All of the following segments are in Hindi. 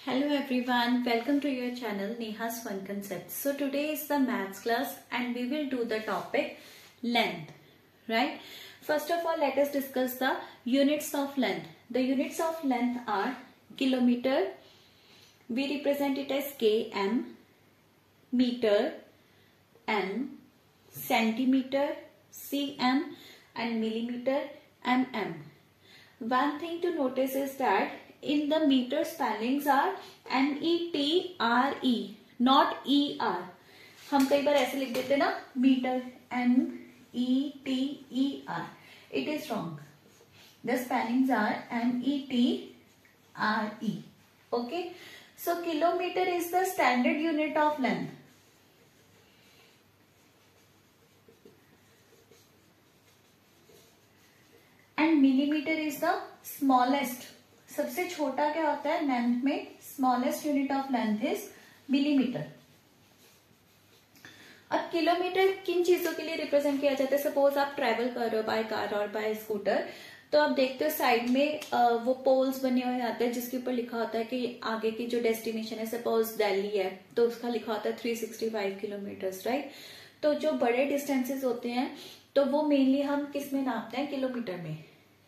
Hello everyone, welcome to your channel Neha's Fun Concepts. So today is the maths class and we will do the topic length, right? First of all, let us discuss the units of length. The units of length are kilometer, we represent it as km, meter, m, centimeter, cm, and millimeter, mm. One thing to notice is that in the meter spellings are METRE, not ER. हम कई बार ऐसे लिख देते ना metre METER. It is wrong. The spellings are METRE. Okay. So kilometer is the standard unit of length. And millimeter is the smallest. सबसे छोटा क्या होता है लेंथ में? Smallest unit of length is millimetre. अब किलोमीटर किन चीजों के लिए रिप्रेजेंट किया जाता है? सपोज आप ट्रेवल कर रहे हो बाय कार और बाय स्कूटर, तो आप देखते हो साइड में वो पोल्स बने हुए आते हैं जिसके ऊपर लिखा होता है कि आगे की जो डेस्टिनेशन है, सपोज दिल्ली है तो उसका लिखा होता है 365 किलोमीटर्स, राइट? तो जो बड़े डिस्टेंसेस होते हैं तो वो मेनली हम किस में नापते हैं? किलोमीटर में.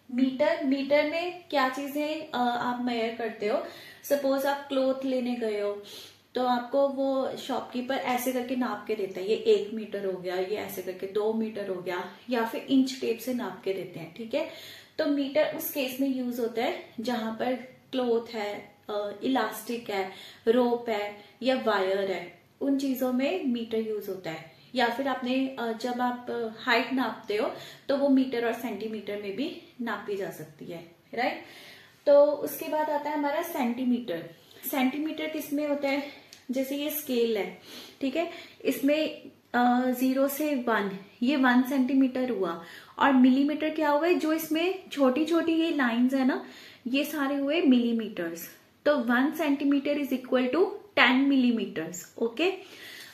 मीटर में क्या चीजें आप मेजर करते हो? सपोज आप क्लोथ लेने गए हो तो आपको वो शॉपकीपर ऐसे करके नाप के देता है, ये 1 मीटर हो गया, ये ऐसे करके 2 मीटर हो गया, या फिर इंच टेप से नाप के देते हैं, ठीक है? तो मीटर उस केस में यूज होता है जहां पर क्लोथ है, इलास्टिक है, रोप है या वायर है, उन चीजों में मीटर यूज होता है. या फिर आपने जब आप हाइट नापते हो तो वो मीटर और सेंटीमीटर में भी नापी जा सकती है, राइट? तो उसके बाद आता है हमारा सेंटीमीटर. सेंटीमीटर किसमें होता है? जैसे ये स्केल है, ठीक है, इसमें 0 से 1, ये 1 सेंटीमीटर हुआ. और मिलीमीटर क्या हुआ है? जो इसमें छोटी छोटी ये लाइंस है ना, ये सारे हुए मिलीमीटर्स. तो 1 centimetre is equal to 10 millimetres. Okay,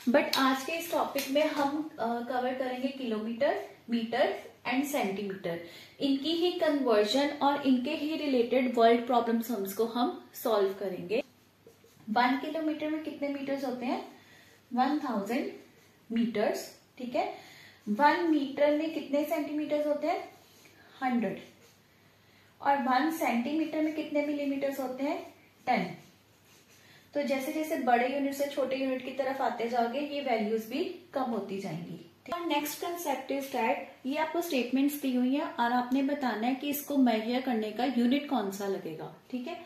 but आज के इस टॉपिक में हम कवर करेंगे किलोमीटर, मीटर एंड सेंटीमीटर. इनकी ही कन्वर्जन और इनके ही रिलेटेड वर्ल्ड प्रॉब्लम सम्स को हम सॉल्व करेंगे. 1 किलोमीटर में कितने मीटर्स होते हैं? 1000 मीटर्स, ठीक है. 1 मीटर में कितने सेंटीमीटर्स होते हैं? 100. और 1 सेंटीमीटर में कितने मिलीमीटर्स होते हैं? 10. तो जैसे जैसे बड़े यूनिट से छोटे यूनिट की तरफ आते जाओगे ये वैल्यूज भी कम होती जाएंगी. और नेक्स्ट कंसेप्ट इज दैट ये आपको स्टेटमेंट्स दी हुई है और आपने बताना है कि इसको मेजर करने का यूनिट कौन सा लगेगा, ठीक है.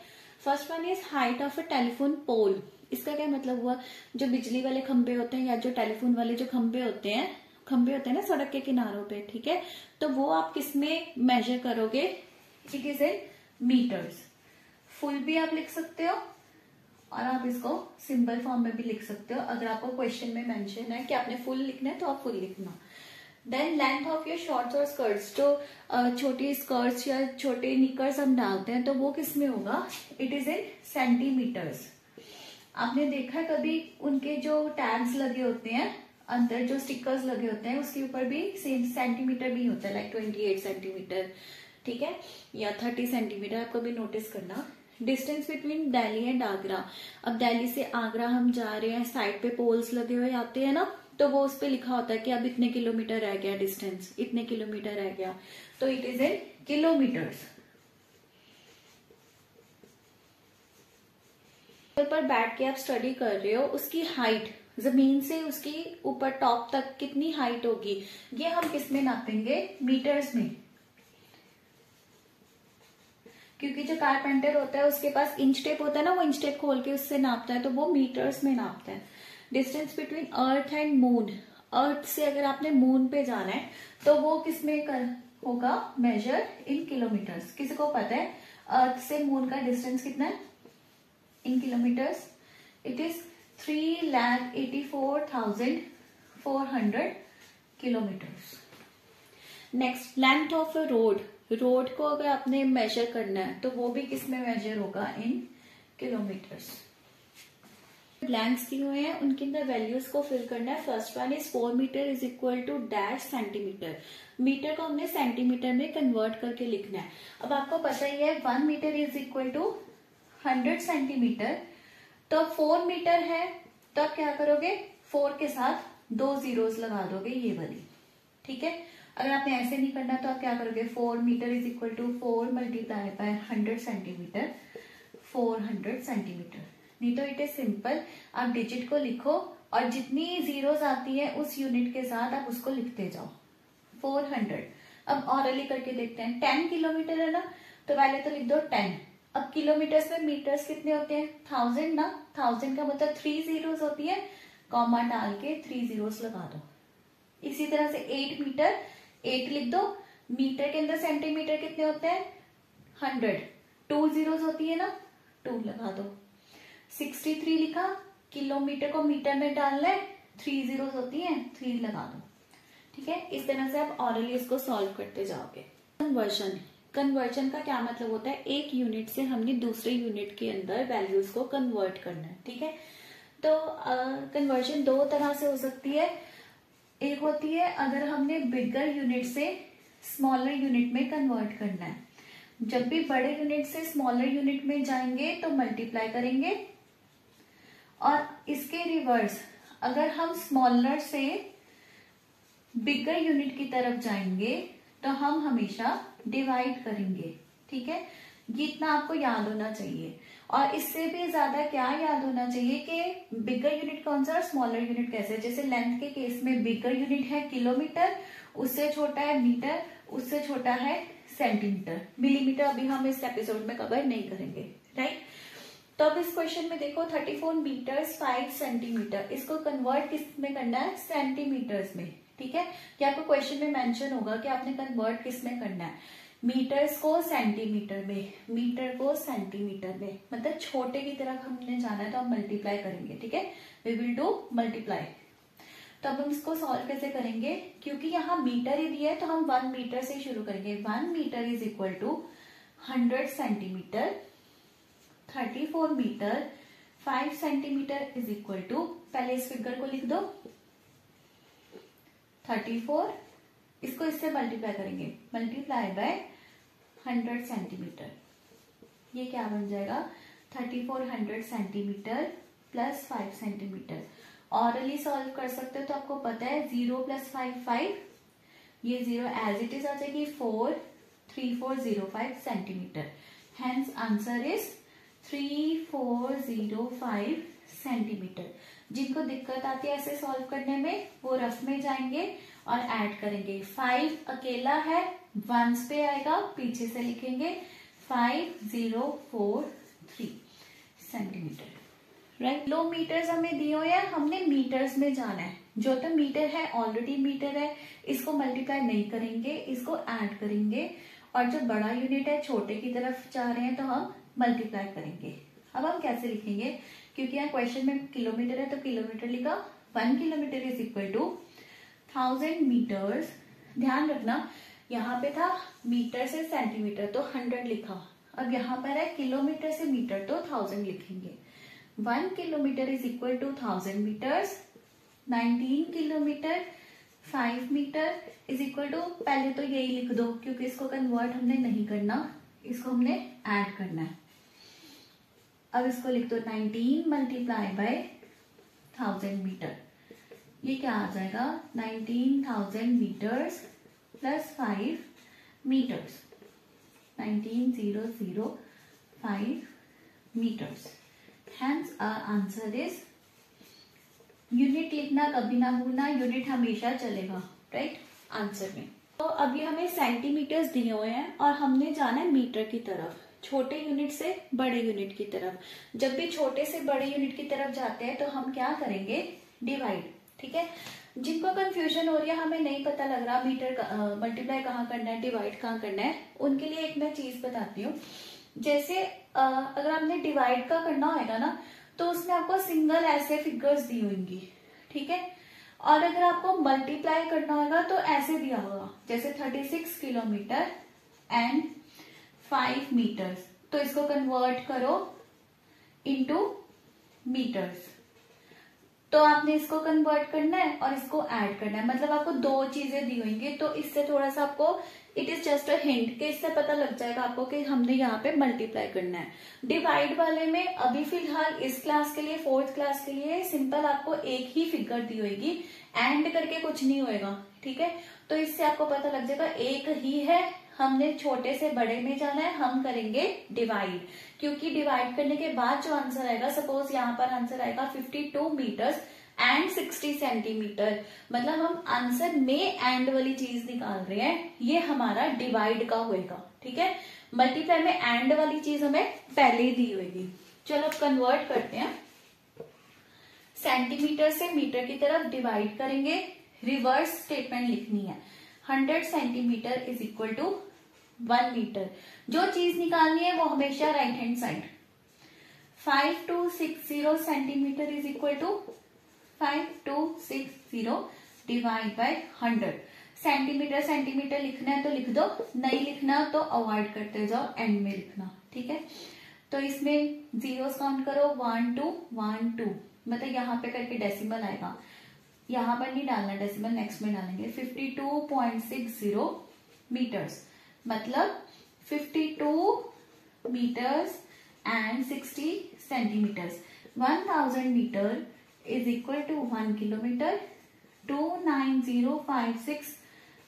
First one is height of a telephone pole. इसका क्या मतलब हुआ? जो बिजली वाले खंभे होते हैं या जो टेलीफोन वाले जो खंभे होते हैं ना सड़क के किनारों पे, ठीक है, तो वो आप किस में मेजर करोगे? It is in metres. Full भी आप लिख सकते हो और आप इसको सिंबल फॉर्म में भी लिख सकते हो. अगर आपको क्वेश्चन में मेंशन है कि आपने फुल लिखना है तो आप फुल लिखना. Then length of your shorts और स्कर्ट्स. जो छोटी स्कर्ट्स या छोटे निकर्स हम डालते हैं तो वो किस में होगा? It is in centimetres. आपने देखा कभी उनके जो टैग्स लगे होते हैं अंदर, जो स्टिकर्स लगे होते हैं उसके ऊपर भी सेंटीमीटर भी होता है, लाइक 28 सेंटीमीटर, ठीक है, या 30 सेंटीमीटर. आप कभी नोटिस करना. Distance between Delhi and Agra. अब दिल्ली से आगरा हम जा रहे हैं, साइड पे पोल्स लगे हुए आते हैं ना, तो वो उस पे लिखा होता है कि अब इतने किलोमीटर रह गया डिस्टेंस, इतने किलोमीटर रह गया, तो इट इज इन किलोमीटर्स. पर बैठ के आप स्टडी कर रहे हो, उसकी हाइट जमीन से उसकी ऊपर टॉप तक कितनी हाइट होगी, ये हम किस में नापेंगे? मीटर्स में. क्योंकि जो कारपेंटर होता है उसके पास इंच टेप होता है ना, वो इंच टेप खोल के उससे नापता है, तो वो मीटर्स में नापता है. Distance between earth and moon. Earth से अगर आपने मून पे जाना है तो वो किस में होगा मेजर? इन किलोमीटर्स. किसी को पता है अर्थ से मून का डिस्टेंस कितना है in kilometers? It is 3,84,400 kilometers. Next, length of a road. Road को अगर आपने मेजर करना है तो वो भी किस में मेजर होगा? इन किलोमीटर्स. ब्लैंक्स दिए हुए हैं, उनके अंदर वैल्यूज को फिल करना है. First one is 4 metre is equal to dash centimetre. Metre को हमने सेंटीमीटर में कन्वर्ट करके लिखना है. अब आपको पता ही है 1 metre is equal to 100 centimetre. तो 4 मीटर है, तो आप क्या करोगे, 4 के साथ 2 जीरोस लगा दोगे ये वाली, ठीक है। अगर आपने ऐसे नहीं करना तो आप क्या करोगे, 4 metre is equal to 4 multiply by 100 centimetre, 400 centimetre. नहीं तो इट इज सिंपल, आप डिजिट को लिखो और जितनी जीरोस आती है उस यूनिट के साथ आप उसको लिखते जाओ, 400। अब ऑरली करके देखते हैं, 10 किलोमीटर है ना, तो पहले तो लिख दो 10। अब किलोमीटर्स में मीटर्स कितने होते हैं, 1000 ना, 1000 का मतलब 3 जीरोस होती है, कॉमा डाल के 3 जीरोस लगा दो। इसी तरह से 8 मीटर, 8 लिख दो, मीटर के अंदर सेंटीमीटर कितने होते हैं, 100, 2 जीरोस होती है ना, 2 लगा दो। 63 लिखा, किलोमीटर को मीटर में डालना है, 3 जीरोस होती है, 3 लगा दो, ठीक है। इस तरह से आप ऑरली इसको सॉल्व करते जाओगे। कन्वर्जन, कन्वर्जन का क्या मतलब होता है, एक यूनिट से हमने दूसरे यूनिट के अंदर वैल्यूज को कन्वर्ट करना है, ठीक है। तो कन्वर्जन 2 तरह से हो सकती है। एक होती है अगर हमने बिगर यूनिट से स्मॉलर यूनिट में कन्वर्ट करना है, जब भी बड़े यूनिट से स्मॉलर यूनिट में जाएंगे तो मल्टीप्लाई करेंगे, और इसके रिवर्स अगर हम स्मॉलर से बिगर यूनिट की तरफ जाएंगे तो हम हमेशा डिवाइड करेंगे, ठीक है। ये इतना आपको याद होना चाहिए, और इससे भी ज्यादा क्या याद होना चाहिए कि बिगर यूनिट कौन सा और स्मॉलर यूनिट कैसे। जैसे लेंथ के केस में बिगर यूनिट है किलोमीटर, उससे छोटा है मीटर, उससे छोटा है सेंटीमीटर। मिलीमीटर अभी हम इस एपिसोड में कवर नहीं करेंगे, राइट। तो अब इस क्वेश्चन में देखो 34 मीटर्स 5 सेंटीमीटर, इसको कन्वर्ट किस में करना है, सेंटीमीटर्स में, ठीक है। कि आपको क्वेश्चन में मेंशन होगा कि आपने कन्वर्ट किस में करना है, मीटर्स को सेंटीमीटर में, मीटर को सेंटीमीटर में, मतलब छोटे की तरफ हमने जाना है तो हम मल्टीप्लाई करेंगे, ठीक है। We will do multiply. तो अब हम इसको सॉल्व कैसे करेंगे, क्योंकि यहाँ मीटर ही दिया है तो हम 1 मीटर से शुरू करेंगे। 1 metre is equal to 100 centimetre, 34 metre 5 centimetre is equal to, पहले इस फिगर को लिख दो 34, इसको इससे मल्टीप्लाई करेंगे, मल्टीप्लाई बाय 100 सेंटीमीटर, ये क्या बन जाएगा 3400 centimetre plus 5 centimetre. Hourly solve कर सकते हो तो आपको पता है 0 + 5 5, ये 0 एज इट इज आ जाएगी 3405 centimetre. Hence answer is 3405 centimetre. जिनको दिक्कत आती है ऐसे सॉल्व करने में वो रफ में जाएंगे और ऐड करेंगे। 5 अकेला है, 1s पे आएगा, पीछे से लिखेंगे 5043 सेंटीमीटर, राइट। किलोमीटर्स हमें दिए हुए हैं, हमने मीटर्स में जाना है। जो तो मीटर है ऑलरेडी मीटर है, इसको मल्टीप्लाई नहीं करेंगे, इसको ऐड करेंगे, और जो बड़ा यूनिट है छोटे की तरफ जा रहे हैं तो हम मल्टीप्लाई करेंगे। अब हम कैसे लिखेंगे, क्योंकि यहाँ क्वेश्चन में किलोमीटर है तो किलोमीटर लिखा, 1 kilometre is equal to 1000 metres. ध्यान रखना यहाँ पे था मीटर से सेंटीमीटर तो 100 लिखा, अब यहाँ पर है किलोमीटर से मीटर तो 1000 लिखेंगे। 1 kilometre is equal to 1000 metres, 19 kilometre 5 metre is equal to, पहले तो यही लिख दो क्योंकि इसको कन्वर्ट हमने नहीं करना, इसको हमने ऐड करना है। अब इसको लिख दो 19 मल्टीप्लाई बाय 1000 मीटर, ये क्या आ जाएगा 19,000 metres plus 5 metres, 19,005 metres. Hence our answer is, unit लिखना कभी ना भूलना, यूनिट हमेशा चलेगा, राइट, आंसर में। तो अभी हमें सेंटीमीटर्स दिए हुए हैं और हमने जाना है मीटर की तरफ, छोटे यूनिट से बड़े यूनिट की तरफ। जब भी छोटे से बड़े यूनिट की तरफ जाते हैं तो हम क्या करेंगे, डिवाइड, ठीक है। जिनको कंफ्यूजन हो रही है, हमें नहीं पता लग रहा मीटर मल्टीप्लाई कहाँ करना है, डिवाइड कहाँ करना है, उनके लिए एक मैं चीज बताती हूँ। जैसे अगर आपने डिवाइड का करना होगा ना तो उसमें आपको सिंगल ऐसे फिगर्स दी होंगी, ठीक है। और अगर आपको मल्टीप्लाई करना होगा तो ऐसे दिया होगा, जैसे 36 किलोमीटर एंड 5 मीटर्स, तो इसको कन्वर्ट करो इनटू मीटर्स। तो आपने इसको कन्वर्ट करना है और इसको ऐड करना है, मतलब आपको दो चीजें दी होंगी। तो इससे थोड़ा सा आपको it is just a hint कि इससे पता लग जाएगा आपको कि हमने यहाँ पे मल्टीप्लाई करना है। डिवाइड वाले में अभी फिलहाल इस क्लास के लिए, फोर्थ क्लास के लिए सिंपल आपको एक ही फिगर दी होगी, एंड करके कुछ नहीं होएगा, ठीक है। तो इससे आपको पता लग जाएगा एक ही है, हमने छोटे से बड़े में जाना है, हम करेंगे डिवाइड, क्योंकि डिवाइड करने के बाद जो आंसर आएगा, सपोज यहाँ पर आंसर आएगा 52 मीटर्स एंड 60 सेंटीमीटर, मतलब हम आंसर में एंड वाली चीज निकाल रहे हैं, ये हमारा डिवाइड का होएगा, ठीक है। मल्टीप्लाई में एंड वाली चीज हमें पहले ही दी होगी। चलो अब कन्वर्ट करते हैं, सेंटीमीटर से मीटर की तरफ डिवाइड करेंगे, रिवर्स स्टेटमेंट लिखनी है। 100 centimetre is equal to 1 metre, जो चीज निकालनी है वो हमेशा right hand side. 5260 centimetre is equal to 5260 divide by 100। Centimetre centimetre लिखना है तो लिख दो, नहीं लिखना तो अवॉइड करते जाओ, एंड में लिखना, ठीक है। तो इसमें जीरोस काउंट करो, 1 2 1 2, मतलब यहाँ पे करके डेसिमल आएगा, यहाँ पर नहीं डालना डेसिमल, नेक्स्ट में डालेंगे। 52.60 मीटर्स, मतलब 52 metres and 60 centimetres. 1000 metre is equal to 1 kilometre. 29056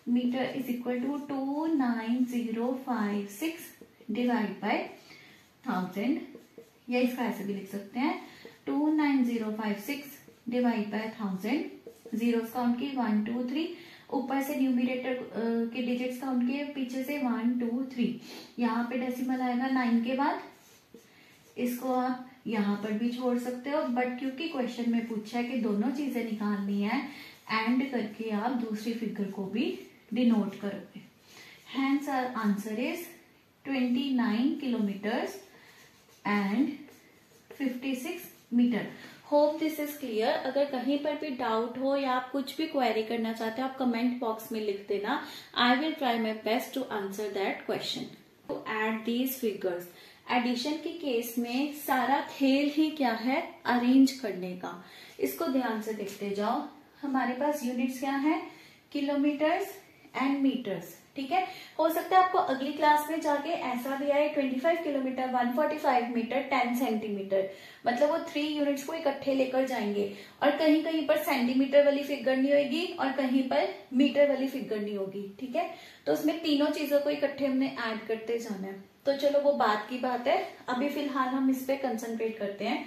metre is equal to 29056 divide by 1000, या इसका ऐसे भी लिख सकते हैं 29056 डिवाइड बाय 1000। जीरोस काउंट की 1 2 3, ऊपर से न्यूमरेटर के डिजिट्स काउंट किए, पीछे से 1 2 3, यहाँ पे डेसिमल आएगा 9 के बाद, इसको आप यहाँ पर भी छोड़ सकते हो, बट क्योंकि क्वेश्चन में पूछा है कि दोनों चीजें निकालनी है, एंड करके आप दूसरी फिगर को भी डिनोट करोगे। Hence our answer is 29 kilometres and 56 metre. Hope this is clear. अगर कहीं पर भी डाउट हो या आप कुछ भी क्वेरी करना चाहते हो, आप कमेंट बॉक्स में लिख देना, I will try my best to answer that question. To add these figures, addition के केस में सारा खेल ही क्या है, अरेंज करने का। इसको ध्यान से देखते जाओ, हमारे पास यूनिट्स क्या है, किलोमीटर्स एंड मीटर्स, ठीक है। हो सकता है आपको अगली क्लास में जाके ऐसा भी आए 25 किलोमीटर 145 मीटर 10 सेंटीमीटर, मतलब वो 3 यूनिट्स को इकट्ठे लेकर जाएंगे, और कहीं कहीं पर सेंटीमीटर वाली फिगर नहीं होगी और कहीं पर मीटर वाली फिगर नहीं होगी, ठीक है। तो उसमें तीनों चीजों को इकट्ठे हमने ऐड करते जाना है। तो चलो वो बात की बात है, अभी फिलहाल हम इस पे कंसंट्रेट करते हैं।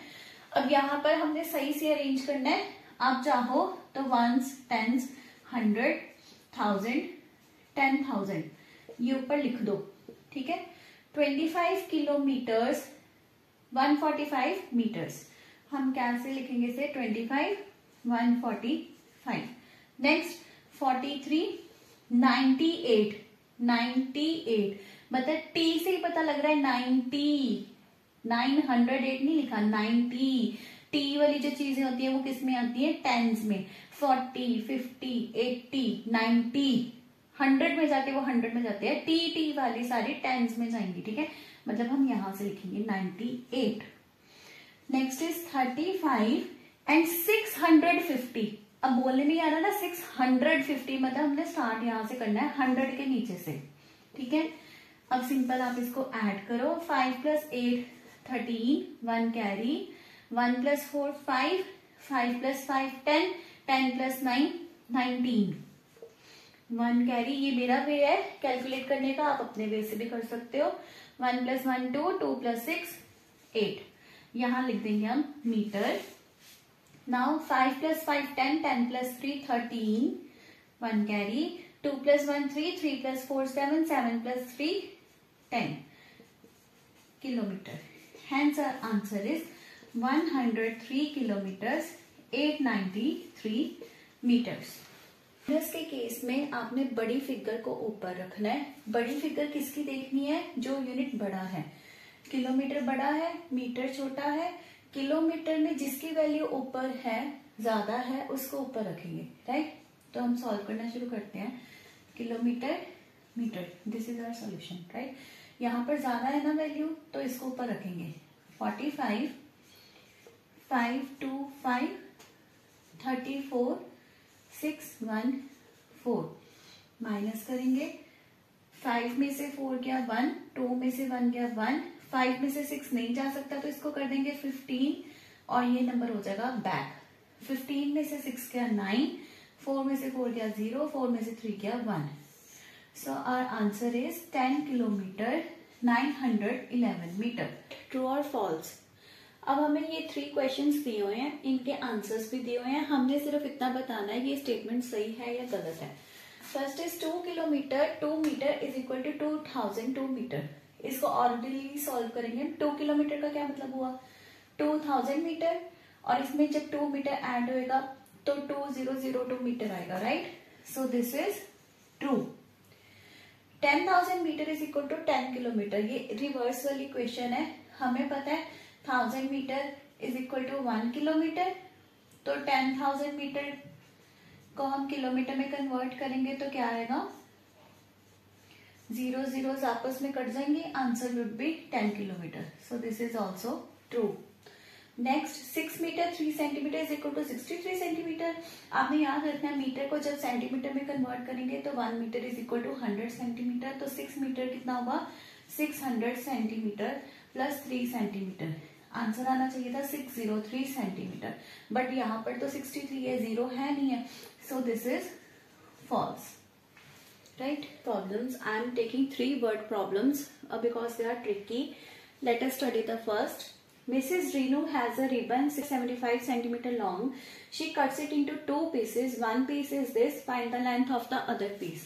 अब यहाँ पर हमने सही से अरेंज करना है, आप चाहो तो 1s 10s 100 1000 10,000 ये ऊपर लिख दो, ठीक है। 25 किलोमीटर्स 145 मीटर्स, हम कैसे लिखेंगे इसे, 25 145। नेक्स्ट 43 98 98, मतलब टी से ही पता लग रहा है 90, 908 नहीं लिखा, 90। टी वाली जो चीजें होती है वो किस में आती है, टेंस में। 40 50 80 90 100 में जाके वो 100 में जाते हैं, टी टी वाली सारी टेंस में जाएंगी, ठीक है। मतलब हम यहां से लिखेंगे 98। Next is 35 and 650। अब बोलने में आ रहा ना 650, मतलब हमने स्टार्ट यहां से करना है 100 के नीचे से, ठीक है। अब सिंपल आप इसको ऐड करो, 5 + 8 13, 1 कैरी, 1 + 4 5, 5 + 5 10, 10 + 9 19, 1 कैरी। ये मेरा वे है कैलकुलेट करने का, आप अपने वे से भी कर सकते हो। 1 + 1 2, 2 + 6 8, यहां लिख देंगे हम metre. Now 5 + 5 10, 10 + 3 13, 1 carry, 2 + 1 3, 3 + 4 7, 7 + 3 10 kilometre. Hence our answer is 103 kilometers 893 meters। के केस में आपने बड़ी फिगर को ऊपर रखना है। बड़ी फिगर किसकी देखनी है, जो यूनिट बड़ा है। किलोमीटर बड़ा है, मीटर छोटा है। किलोमीटर में जिसकी वैल्यू ऊपर है, ज्यादा है, उसको ऊपर रखेंगे, राइट। तो हम सॉल्व करना शुरू करते हैं। Kilometre metre, this is our solution, right. यहाँ पर ज्यादा है ना वैल्यू, तो इसको ऊपर रखेंगे। 45 5 2 5 34,614 माइनस करेंगे। 5 में से 4 गया 1, 2 में से 1 गया 1, 5 में से 6 नहीं जा सकता तो इसको कर देंगे 15 और ये नंबर हो जाएगा बैक। 15 में से 6 गया 9, 4 में से 4 गया 0, 4 में से 3 गया 1। So our answer is 10 kilometre 911 metre. True और फॉल्स। अब हमें ये 3 क्वेश्चंस दिए हुए हैं, इनके आंसर्स भी दिए हुए हैं, हमने सिर्फ इतना बताना है ये स्टेटमेंट सही है या गलत है। First is 2 kilometre 2 metre is equal to 2002 metre. इसको ऑर्डिनली सॉल्व करेंगे। 2 किलोमीटर का क्या मतलब हुआ 2000 मीटर, और इसमें जब 2 मीटर ऐड होएगा तो 2002 मीटर आएगा, right. So this is true. 10,000 metre is equal to 10 kilometre, ये रिवर्स वाली क्वेश्चन है। हमें पता है 1000 metre is equal to 1 kilometre, तो 10,000 मीटर को हम किलोमीटर में कन्वर्ट करेंगे तो क्या आएगा, 0 zeros आपस में कट जाएंगे, answer would be 10 kilometre. So this is also true. Next 6 metre 3 centimetre is equal to 63 centimetre. आपने याद रखना है मीटर को जब सेंटीमीटर में कन्वर्ट करेंगे तो 1 metre is equal to 100 centimetre, तो 6 मीटर कितना होगा 600 सेंटीमीटर प्लस 3 सेंटीमीटर। आंसर आना चाहिए था 603 सेंटीमीटर, बट यहाँ पर तो 63 है, 0 है नहीं है, so this is false, right. Problems, I am taking 3 word problems because they are tricky. Let us study the first. Mrs. Renu has a ribbon 675 centimeter long. She cuts it into 2 pieces. One piece is this. Find the length of the other piece.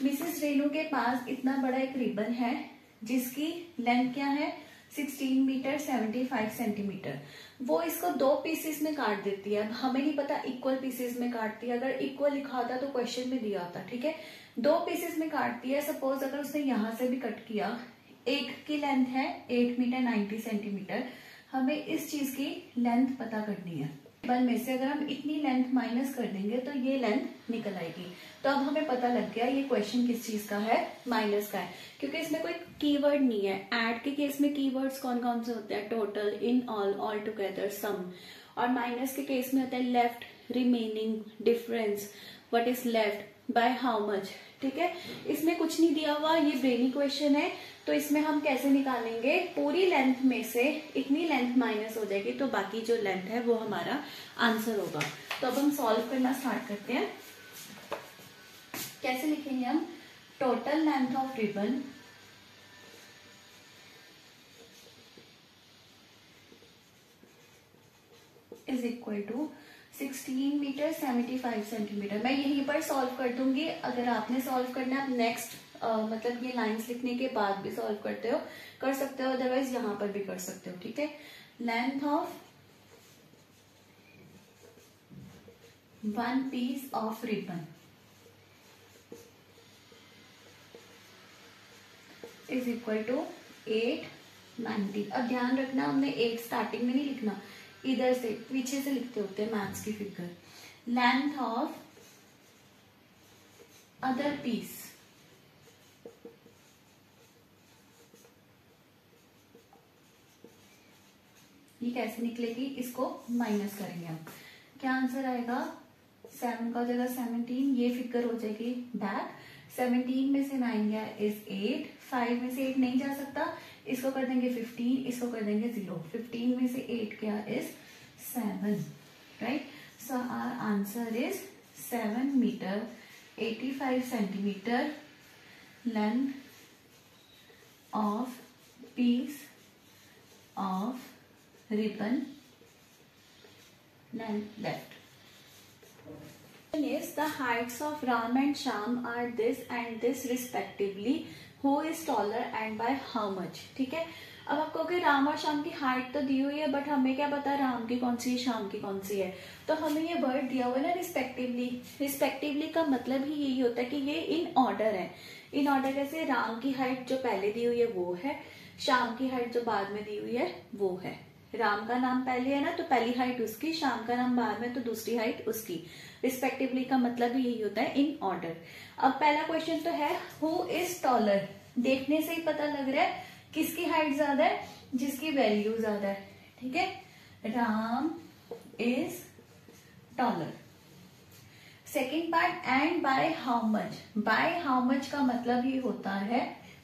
Mrs. Renu के पास इतना बड़ा एक रिबन है जिसकी लेंथ क्या है 16 मीटर 75 सेंटीमीटर। वो इसको 2 पीसेस में काट देती है। अब हमें नहीं पता इक्वल पीसेस में काटती है, अगर इक्वल लिखा होता तो क्वेश्चन में दिया होता, ठीक है। 2 पीसेस में काटती है। सपोज अगर उसने यहां से भी कट किया, एक की लेंथ है 8 मीटर 90 सेंटीमीटर, हमें इस चीज की लेंथ पता करनी है। टेबल में से अगर हम इतनी लेंथ माइनस कर देंगे तो ये लेंथ निकल आएगी। तो अब हमें पता लग गया ये क्वेश्चन किस चीज का है, माइनस का है, क्योंकि इसमें कोई कीवर्ड नहीं है। ऐड के केस में कीवर्ड्स कौन कौन से होते हैं, total, in all, all together, sum. और माइनस के केस में होता है left, remaining, difference, what is left, by how much, ठीक है। इसमें कुछ नहीं दिया हुआ, ये ब्रेनी क्वेश्चन है, तो इसमें हम कैसे निकालेंगे, पूरी लेंथ में से इतनी लेंथ माइनस हो जाएगी तो बाकी जो लेंथ है वो हमारा आंसर होगा। तो अब हम सॉल्व करना स्टार्ट करते हैं। कैसे लिखेंगे हम, total length of ribbon is equal to 16 metre 75 centimetre. मैं यहीं पर सॉल्व कर दूंगी, अगर आपने सॉल्व करना है आप नेक्स्ट मतलब ये लाइंस लिखने के बाद भी सॉल्व कर सकते हो, अदरवाइज यहां पर भी कर सकते हो, ठीक है। Length of 1 piece of ribbon is equal to 890। अब ध्यान रखना हमने 8 स्टार्टिंग में नहीं लिखना, इधर से पीछे से लिखते होते हैं मैथ्स की figure. Length of other piece ये कैसे निकलेगी, इसको माइनस करेंगे हम, क्या आंसर आएगा, 7 का जगह 17, ये फिगर हो जाएगी बैक। 17 में से 9 गया इज 8, 5 में से 8 नहीं जा सकता, इसको कर देंगे 15, इसको कर देंगे 0, 15 में से 8 गया is 7, right. So our answer is 7 metre 85 centimetre length of piece of ribbon left. Is the heights of Ram and Sham are this and this respectively. Who is taller and by how much? ठीक है। अब आपको कि राम और श्याम की हाइट तो दी हुई है, बट हमें क्या पता राम की कौन सी है श्याम की कौन सी है। तो हमें ये वर्ड दिया हुआ है ना रिस्पेक्टिवली। रिस्पेक्टिवली का मतलब ही यही होता है कि ये इन ऑर्डर है। इन ऑर्डर कैसे, राम की हाइट जो पहले दी हुई है वो है, श्याम की हाइट जो बाद में दी हुई है वो है। राम का नाम पहले है ना तो पहली हाइट उसकी, श्याम का नाम बाद में तो दूसरी हाइट उसकी। रिस्पेक्टिवली का मतलब भी यही होता है, इन ऑर्डर। अब पहला क्वेश्चन तो है हु इज टॉलर। देखने से ही पता लग रहा है किसकी हाइट ज्यादा है, जिसकी वैल्यू ज्यादा है, ठीक है। Ram is taller. Second part, and bye how much. Bye how much का मतलब ही होता है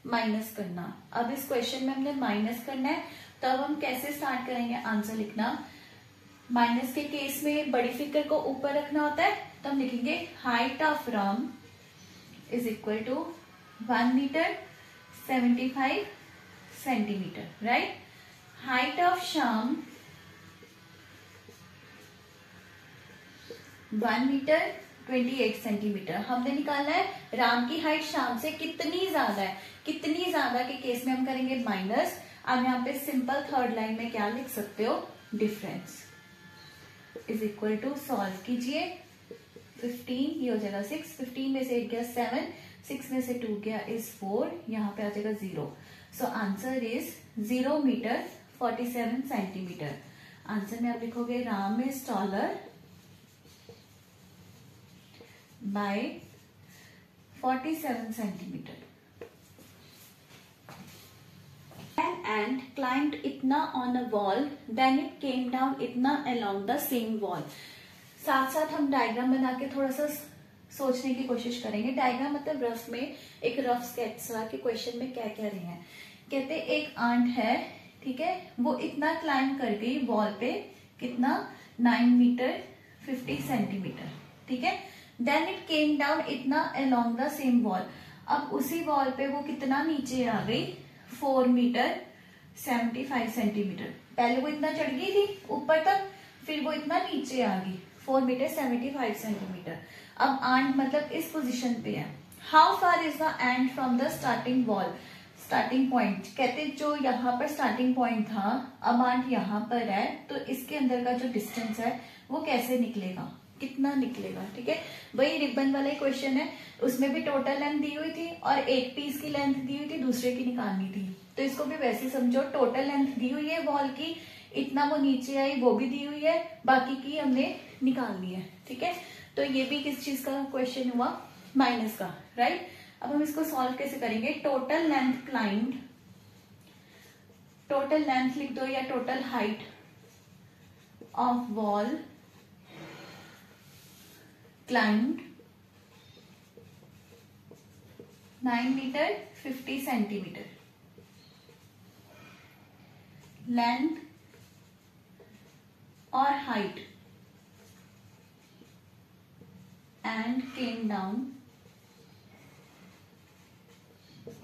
माइनस करना. अब इस क्वेश्चन में हमने माइनस करना है, तो अब हम कैसे स्टार्ट करेंगे आंसर लिखना. माइनस के केस में बड़ी फिगर को ऊपर रखना होता है, तो हम लिखेंगे height of Ram is equal to 1 metre 75 centimetre. Right. Height of Shyam 1 metre 28 centimetre. हमने निकालना है राम की हाइट श्याम से कितनी ज्यादा है. कितनी ज्यादा के केस में हम करेंगे माइनस. अब यहाँ पे सिंपल थर्ड लाइन में क्या लिख सकते हो, difference is equal to, solve कीजिए. 15 ये हो जाएगा 6, 15 में से 8 गया 7, 6 में से 2 गया इज 4, यहाँ पे आ जाएगा 0. So answer is 0 metre 47 centimetre. Answer में आप लिखोगे Ram is taller by 47 centimeter. An ant climbed itna on a wall, then it came down itna along the same wall. साथ साथ हम डायग्राम बना के थोड़ा सा सोचने की कोशिश करेंगे. डायग्राम मतलब रफ में एक रफ स्केच सा कि क्वेश्चन में क्या कह रहे हैं. कहते एक आंट है, ठीक है, वो इतना क्लाइंब कर गई वॉल पे, कितना 9 मीटर 50 सेंटीमीटर. ठीक है. देन इट केम डाउन इतना अलोंग द सेम वॉल. अब उसी वॉल पे वो कितना नीचे आ गई, 4 मीटर 75 सेंटीमीटर. पहले वो इतना चढ़ गई थी ऊपर तक, फिर वो इतना नीचे आ गई 4 मीटर 75 सेंटीमीटर. अब आंट मतलब इस पोजीशन पे है. How far is the ant from the starting wall. Starting point कहते जो यहाँ पर स्टार्टिंग पॉइंट था, अब आंट यहाँ पर है, तो इसके अंदर का जो डिस्टेंस है वो कैसे निकलेगा, कितना निकलेगा. ठीक है. वही रिबन वाला क्वेश्चन है, उसमें भी टोटल लेंथ दी हुई थी और एक पीस की लेंथ दी हुई थी, दूसरे की निकालनी थी. तो इसको भी वैसे समझो, टोटल लेंथ दी हुई है वॉल की, इतना वो नीचे आई वो भी दी हुई है, बाकी की हमने निकालनी है. ठीक है. तो ये भी किस चीज का क्वेश्चन हुआ, माइनस का. राइट. अब हम इसको सॉल्व कैसे करेंगे. Total length climb, total length लिख दो या total height of wall climbed 9 meter 50 centimeter. Length और height and came down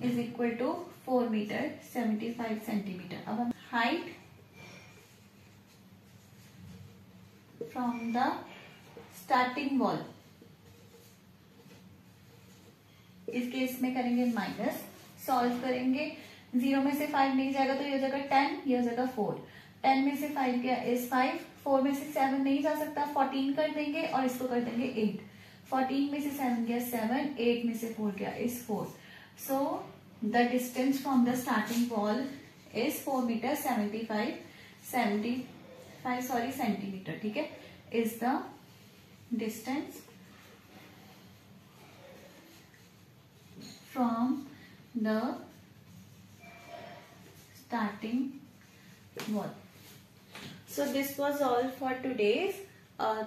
is equal to 4 metre 75 centimeter. अब हम height from the starting wall, इस केस में करेंगे माइनस. सॉल्व करेंगे, 0 में से 5 नहीं जाएगा तो ये हो जाएगा 10, ये हो जाएगा 4. 10 में से 5 गया इज 5, 4 में से 7 नहीं जा सकता, 14 कर देंगे और इसको कर देंगे 8. 14 में से 7 गया 7, 8 में से 4 गया is 4. So the distance from the starting wall is 4 metre 75 centimetre. ठीक है. Is the distance from the starting wall. So this was all for today's.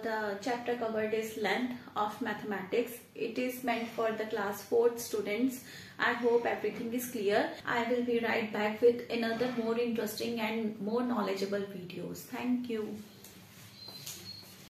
The chapter covered is length of mathematics. It is meant for the class 4th students. I hope everything is clear. I will be right back with another more interesting and more knowledgeable videos. Thank you.